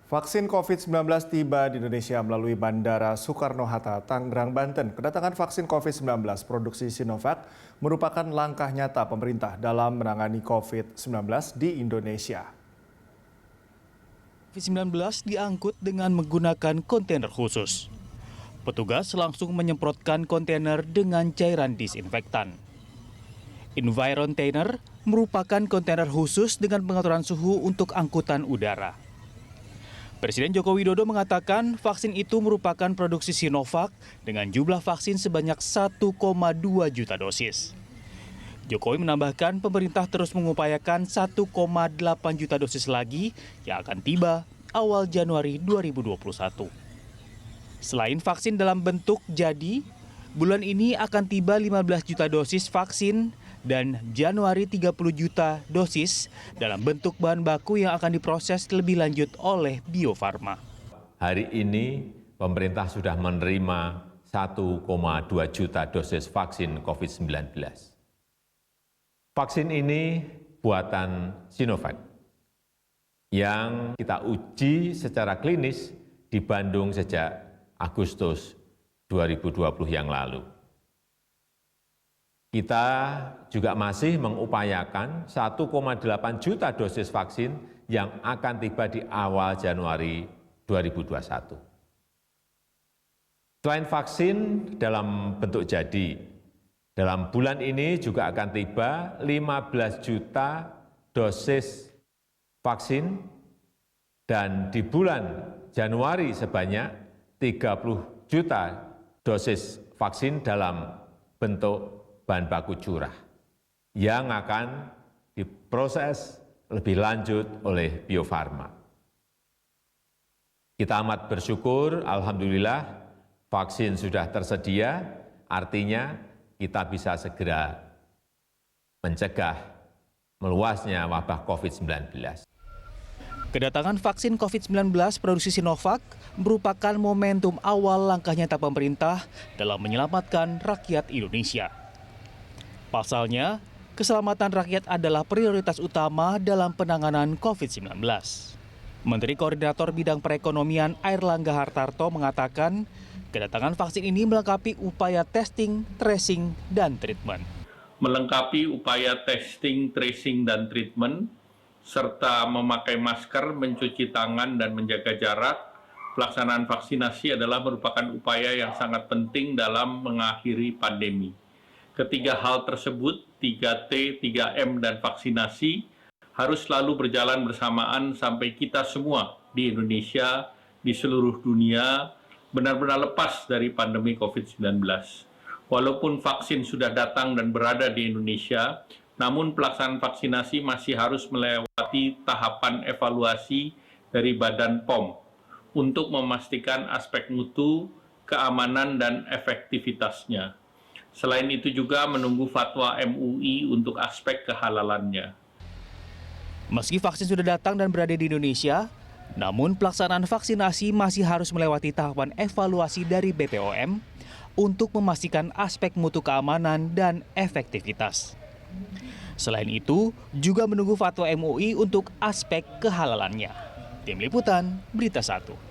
Vaksin COVID-19 tiba di Indonesia melalui Bandara Soekarno-Hatta, Tangerang, Banten. Kedatangan vaksin COVID-19 produksi Sinovac merupakan langkah nyata pemerintah dalam menangani COVID-19 di Indonesia. COVID-19 diangkut dengan menggunakan kontainer khusus. Petugas langsung menyemprotkan kontainer dengan cairan disinfektan. Environtainer merupakan kontainer khusus dengan pengaturan suhu untuk angkutan udara. Presiden Joko Widodo mengatakan vaksin itu merupakan produksi Sinovac dengan jumlah vaksin sebanyak 1,2 juta dosis. Jokowi menambahkan pemerintah terus mengupayakan 1,8 juta dosis lagi yang akan tiba awal Januari 2021. Selain vaksin dalam bentuk jadi, bulan ini akan tiba 15 juta dosis vaksin dan Januari 30 juta dosis dalam bentuk bahan baku yang akan diproses lebih lanjut oleh Bio Farma. Hari ini pemerintah sudah menerima 1,2 juta dosis vaksin COVID-19. Vaksin ini buatan Sinovac yang kita uji secara klinis di Bandung sejak Agustus 2020 yang lalu. Kita juga masih mengupayakan 1,8 juta dosis vaksin yang akan tiba di awal Januari 2021. Selain vaksin dalam bentuk jadi, dalam bulan ini juga akan tiba 15 juta dosis vaksin dan di bulan Januari sebanyak 30 juta dosis vaksin dalam bentuk bahan baku curah yang akan diproses lebih lanjut oleh Bio Farma. Kita amat bersyukur, alhamdulillah vaksin sudah tersedia, artinya kita bisa segera mencegah meluasnya wabah COVID-19. Kedatangan vaksin COVID-19 produksi Sinovac merupakan momentum awal langkah nyata pemerintah dalam menyelamatkan rakyat Indonesia. Pasalnya, keselamatan rakyat adalah prioritas utama dalam penanganan COVID-19. Menteri Koordinator Bidang Perekonomian Airlangga Hartarto mengatakan, kedatangan vaksin ini melengkapi upaya testing, tracing, dan treatment. Melengkapi upaya testing, tracing, dan treatment, serta memakai masker, mencuci tangan, dan menjaga jarak, pelaksanaan vaksinasi adalah merupakan upaya yang sangat penting dalam mengakhiri pandemi. Ketiga hal tersebut, 3T, 3M, dan vaksinasi, harus selalu berjalan bersamaan sampai kita semua di Indonesia, di seluruh dunia, benar-benar lepas dari pandemi COVID-19. Walaupun vaksin sudah datang dan berada di Indonesia, namun pelaksanaan vaksinasi masih harus melewati tahapan evaluasi dari Badan POM untuk memastikan aspek mutu, keamanan, dan efektivitasnya. Selain itu juga menunggu fatwa MUI untuk aspek kehalalannya. Meski vaksin sudah datang dan berada di Indonesia, namun pelaksanaan vaksinasi masih harus melewati tahapan evaluasi dari BPOM untuk memastikan aspek mutu keamanan dan efektivitas. Selain itu, juga menunggu fatwa MUI untuk aspek kehalalannya. Tim Liputan, Berita 1.